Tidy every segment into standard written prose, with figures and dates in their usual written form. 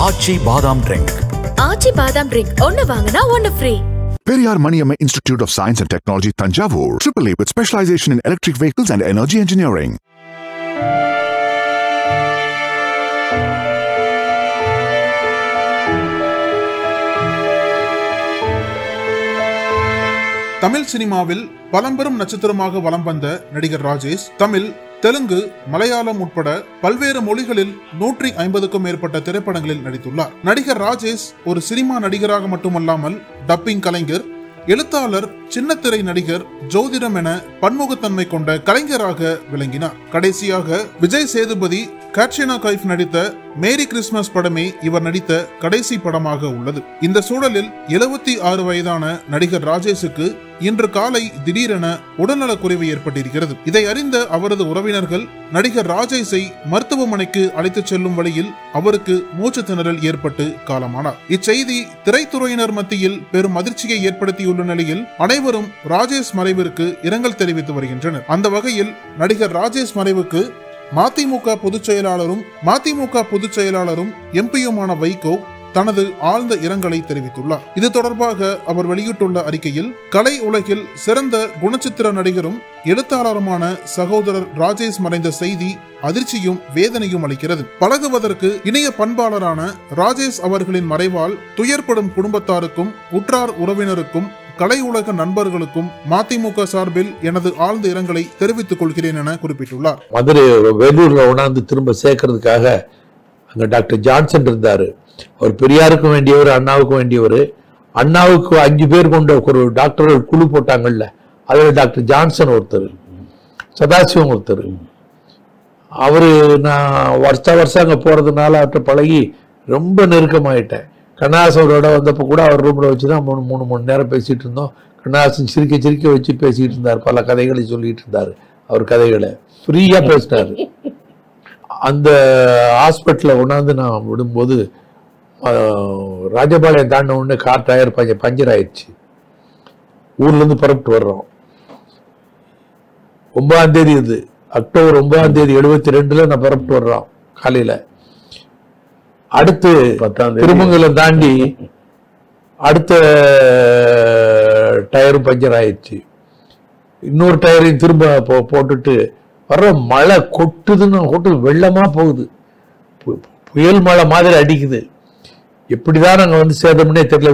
ஆச்சி பாதாம் ட்ரிங்க். ஆச்சி பாதாம் ட்ரிங்க் ஒன்னு வாங்கினா ஒன்னு free. Periyar Maniamma Institute of Science and Technology, Thanjavur, AAA with specialization in electric vehicles and energy engineering. Tamil சினிமாவில் பழம்பெரும் நட்சத்திரமாக வலம் வந்த நடிகர் ராஜேஷ் தமிழ், தெலுங்கு, மலையாளம் உட்பட பல்வேறு மொழிகளில் 150க்கும் மேற்பட்ட திரைப்படங்களில் நடித்துள்ளார். நடிகர் ராஜேஷ் ஒரு சினிமா நடிகராக மட்டுமல்லாமல் டப்பிங் கலைஞர், எழுத்தாளர், சின்னத்திரை நடிகர், ஜோதிடம் என பன்முகத்தன்மை கொண்ட கலைஞராக விளங்கினார். கடைசியாக விஜய் சேதுபதி, கேட்ரினா கைஃப் நடித்த மேரி கிறிஸ்துமஸ் படமே இவர் நடித்த கடைசி படமாக உள்ளது. இந்த சூழலில் 76 வயதான நடிகர் ராஜேஷுக்கு இன்று காலை திடீரென உடல்நலக்குறைவு ஏற்பட்டிருக்கிறது. இதை அறிந்த அவரது உறவினர்கள் நடிகர் ராஜேஷை மருத்துவமனைக்கு அழைத்துச் செல்லும் வழியில் அவருக்கு மூச்சு திணறல் ஏற்பட்டு காலமானார். இச்செய்தி திரைத்துறையினர் மத்தியில் பெரும் அதிர்ச்சியை ஏற்படுத்தியுள்ள நிலையில் அனைவரும் ராஜேஷ் மறைவிற்கு இரங்கல் தெரிவித்து வருகின்றனர். அந்த வகையில் நடிகர் ராஜேஷ் மறைவுக்கு மதிமுக பொதுச் செயலாளரும் எம்பியுமான வைகோ தனது ஆழ்ந்த இரங்கலை தெரிவித்துள்ளார். இது தொடர்பாக அவர் வெளியிட்டுள்ள அறிக்கையில், கலை உலகில் சிறந்த குணச்சித்திர நடிகரும் எழுத்தாளருமான சகோதரர் ராஜேஷ் மறைந்த செய்தி அதிர்ச்சியும் வேதனையும் அளிக்கிறது. பழகுவதற்கு இணைய பண்பாளரான ராஜேஷ் அவர்களின் மறைவால் துயர்படும் குடும்பத்தாருக்கும் உற்றார் உறவினருக்கும் கலை உலக நண்பர்களுக்கும் மதிமுக சார்பில் எனது ஆழ்ந்த இரங்கலை தெரிவித்துக் கொள்கிறேன் என குறிப்பிட்டுள்ளார். மதுரை வேலூர்ல உணர்ந்து திரும்ப சேர்க்கறதுக்காக அங்க டாக்டர் ஜான்சன் இருந்தாரு. அவர் பெரியாருக்கும் வேண்டியவர், அண்ணாவுக்கும் வேண்டியவர். அண்ணாவுக்கு 5 பேர் கொண்ட ஒரு டாக்டர்கள் குழு போட்டாங்கல்ல, அதில் டாக்டர் ஜான்சன் ஒருத்தர், சதாசிவம் ஒருத்தர். அவரு நான் வருஷம் அங்க போறதுனால அவர்கிட்ட பழகி ரொம்ப நெருக்கமாயிட்டேன். கண்ணாசனோட வந்தப்போ கூட அவர் ரூம்ல வச்சுதான் 3 மணி நேரம் பேசிட்டு இருந்தோம். கண்ணாசன் சிரிக்க வச்சு பேசிட்டு இருந்தார். பல கதைகளை சொல்லிட்டு இருந்தாரு. அவர் கதைகளை ஃப்ரீயா பேசினாரு. அந்த ஹாஸ்பிட்டலில் கொண்டாந்து நான் விடும்போது ராஜபாளையம் தாண்ட உடனே கார் டயர் பஞ்சர் ஆயிடுச்சு. ஊர்ல இருந்து புறப்பட்டு வர்றோம். 9ஆம் தேதி இது, அக்டோபர் 9ஆம் தேதி 72 நான் புறப்பட்டு வர்றோம் காலையில. அடுத்து திருமங்கலம் தாண்டி அடுத்த டயரும் பஞ்சர் ஆயிடுச்சு. இன்னொரு டயரையும் திரும்ப போட்டுட்டு வர்ற, மழை கொட்டுதுன்னு வெள்ளமா போகுது, புயல் மழை மாதிரி அடிக்குது. எப்படிதான் நாங்க வந்து சேதம்னே தெரியல.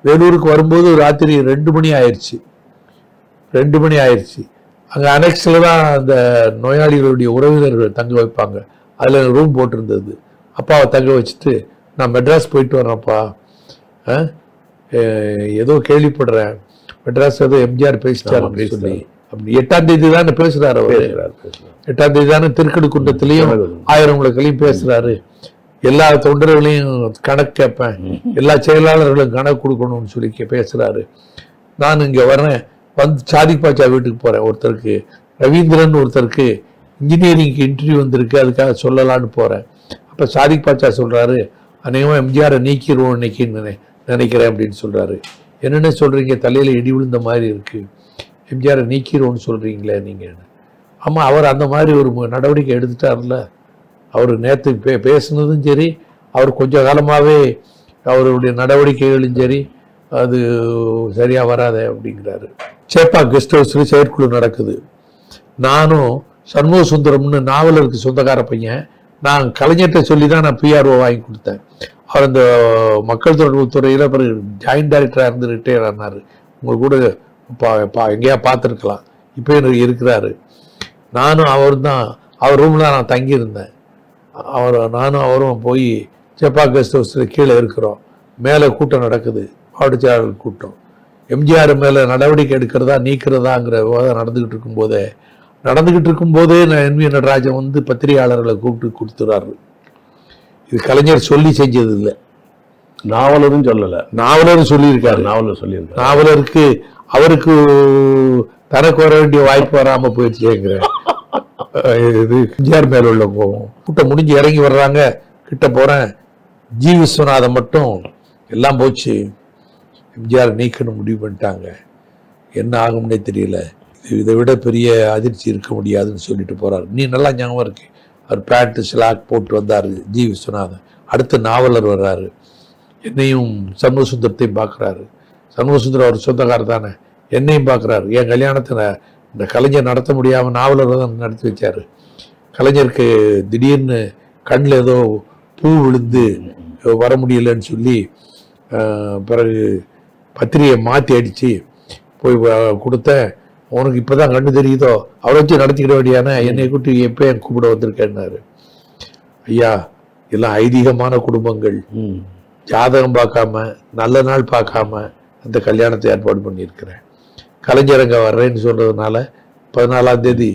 வேலூருக்கு வரும்போது ராத்திரி 2 மணி ஆயிடுச்சு. 2 மணி ஆயிடுச்சு. அங்க அனெக்ஸ்ல தான் அந்த நோயாளிகளுடைய உறவினர்கள் தங்க வைப்பாங்க. அதுல ரூம் போட்டிருந்தது. அப்பாவை தங்க வச்சுட்டு நான் மெட்ராஸ் போயிட்டு வரேன்ப்பா, ஏதோ கேள்விப்படுறேன், மெட்ராஸ் ஏதோ எம்ஜிஆர் பேசிட்டாரு அப்படின்னு சொல்லி. அப்படி 8ஆம் தேதி தானே பேசுறாரு அவரு. 8ஆம் தேதி தானே திருக்கடுக்குன்றத்திலையும் ஆயிரங்களுக்களையும் பேசுறாரு. எல்லா தொண்டர்களையும் கணக்கு கேட்பேன், எல்லா செயலாளர்களும் கணக்கு கொடுக்கணும்னு சொல்லி பேசுறாரு. நான் இங்க வரேன், வந்து சாதிக் பாட்சா வீட்டுக்கு போறேன். ஒருத்தருக்கு ரவீந்திரன் ஒருத்தருக்கு இன்ஜினியரிங்க்கு இன்டர்வியூ வந்திருக்கு, அதுக்காக சொல்லலான்னு போறேன். அப்ப சாதிக் பாட்சா சொல்றாரு, அநேகமா எம்ஜிஆரை நீக்கிடுவோம் இன்னைக்கு நினைக்கிறேன் அப்படின்னு சொல்றாரு. என்னென்ன சொல்றீங்க, தலையில இடி விழுந்த மாதிரி இருக்கு, எம்ஜிஆரை நீக்கிடுவோம்னு சொல்றீங்களே நீங்க? ஆமா, அவர் அந்த மாதிரி ஒரு நடவடிக்கை எடுத்துட்டார்ல. அவர் நேற்று பேசுனதும் சரி, அவர் கொஞ்ச காலமாவே அவருடைய நடவடிக்கைகளும் சரி, அது சரியா வராத அப்படிங்கிறாரு. சேப்பா கெஸ்ட் ஹவுஸ்ல செயற்குழு நடக்குது. நானும் சண்முக சுந்தரம்னு நாவலருக்கு சொந்தக்கார பையன், நான் கலைஞர்கிட்ட சொல்லி தான் நான் பிஆர்ஓ வாங்கி கொடுத்தேன். அவர் அந்த மக்கள் தொடர்பு துறையில் அப்புறம் ஜாயின்ட் டைரக்டராக இருந்து ரிட்டையர் ஆனார். உங்களுக்கு கூட எங்கேயா பார்த்துருக்கலாம். இப்போ எனக்கு இருக்கிறாரு. நானும் அவர் ரூமில் நான் தங்கியிருந்தேன். நானும் அவரும் போய் செப்பா கெஸ்ட் ஹவுஸில் கீழே இருக்கிறோம். மேலே கூட்டம் நடக்குது, மாவட்ட செயலாளர் கூட்டம். எம்ஜிஆர் மேலே நடவடிக்கை எடுக்கிறதா நீக்கிறதாங்கிற விவாதம் நடந்துகிட்டு இருக்கும்போதே என்.வி. நடராஜன் வந்து பத்திரிகையாளர்களை கூப்பிட்டு கொடுத்துறாரு. இது கலைஞர் சொல்லி செஞ்சது இல்லை, நாவலரும் சொல்லல, நாவலரும் சொல்லியிருக்காரு. நாவலருக்கு அவருக்கு தனக்கு வர வேண்டிய வாய்ப்பு வராம போயிடுச்சுங்கிறேன். இது எம்ஜிஆர் மேல உள்ள கோபம். கூட்டம் முடிஞ்சு இறங்கி வர்றாங்க, கிட்ட போறேன். ஜி விஸ்வநாதன் மட்டும் எல்லாம் போச்சு, எம்ஜிஆர் நீக்கணும் முடிவு பண்ணிட்டாங்க, என்ன ஆகும்னே தெரியல, இதை விட பெரிய அதிர்ச்சி இருக்க முடியாதுன்னு சொல்லிட்டு போறாரு. நீ நல்லா ஞாபகம் இருக்கு, அவர் பேண்ட் ஸ்லாக் போட்டு வந்தார் ஜி விஸ்வநாதன். அடுத்து நாவலர் வர்றாரு, என்னையும் சண்முகசுந்தரத்தையும் பார்க்குறாரு. சண்முகசுந்தரம் அவர் சொந்தக்காரர் தானே, என்னையும் பார்க்குறாரு. என் கல்யாணத்தை இந்த கலைஞர் நடத்த முடியாமல் நாவலர் தான் நடத்தி வச்சார். கலைஞருக்கு திடீர்னு கண்ணில் ஏதோ பூ விழுந்து வர முடியலன்னு சொல்லி பிறகு பத்திரிகையை மாற்றி அடித்து போய் கொடுத்தேன். உனக்கு இப்போ தான் கண்ணு தெரியுதோ, அவரை வச்சு நடத்திக்கிட வேண்டியான, என்னை கூட்டி எப்போ என் கூப்பிட வந்திருக்கேன்னாரு. ஐயா, எல்லாம் ஐதீகமான குடும்பங்கள், ஜாதகம் பார்க்காம நல்ல நாள் பார்க்காம அந்த கல்யாணத்தை ஏற்பாடு பண்ணியிருக்கிறேன். கலைஞர் அங்கே வர்றேன்னு சொல்கிறதுனால 14ஆம் தேதி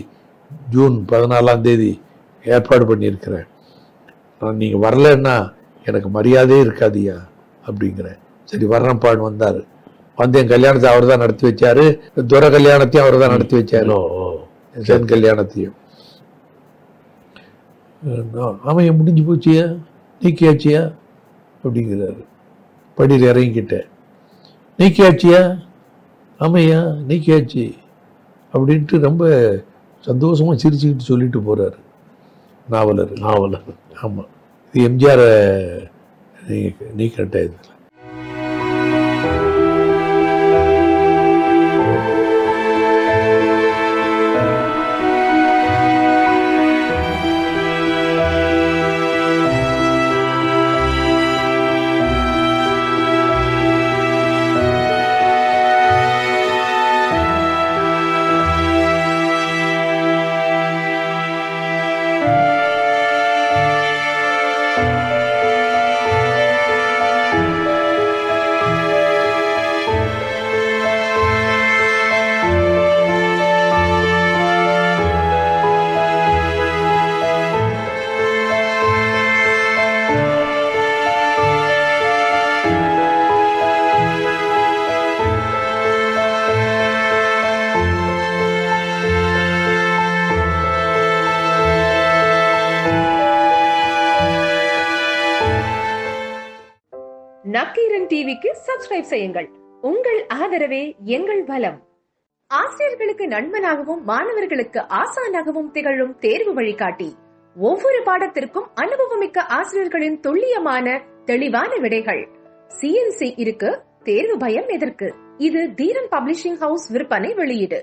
ஜூன் 14ஆம் தேதி ஏற்பாடு பண்ணியிருக்கிறேன். நீங்கள் வரலன்னா எனக்கு மரியாதையே இருக்காதியா அப்படிங்கிறேன். சரி வர்றேன்ப்பான்னு வந்தார். வந்து என் கல்யாணத்தை அவர் தான் நடத்தி வச்சாரு, துரை கல்யாணத்தையும் அவர் தான் நடத்தி வச்சாரு, என் கல்யாணத்தையும். ஆமாம், என் முடிஞ்சு போச்சியா, நீக்கியாச்சியா அப்படிங்கிறாரு. படியில் இறங்கிக்கிட்டேன். நீக்கியாச்சியா? ஆமையா, நீக்கியாச்சு அப்படின்ட்டு ரொம்ப சந்தோஷமாக சிரிச்சுக்கிட்டு சொல்லிட்டு போகிறாரு நாவலர். ஆமாம், இது எம்ஜிஆரை நீக்கிட்ட இதில். நக்கீரன் டிவிக்கு சப்ஸ்கிரைப் செய்யுங்கள். உங்கள் ஆதரவே எங்கள் பலம். ஆசிரியர்களுக்கு நண்பனாகவும் மாணவர்களுக்கு ஆசானாகவும் திகழும் தேர்வு வழிகாட்டி. ஒவ்வொரு பாடத்திற்கும் அனுபவமிக்க ஆசிரியர்களின் துல்லியமான தெளிவான விடைகள். CNC இருக்கு, தேர்வு பயம் எதற்கு? இது தீரன் பப்ளிஷிங் ஹவுஸ் விற்பனை வெளியீடு.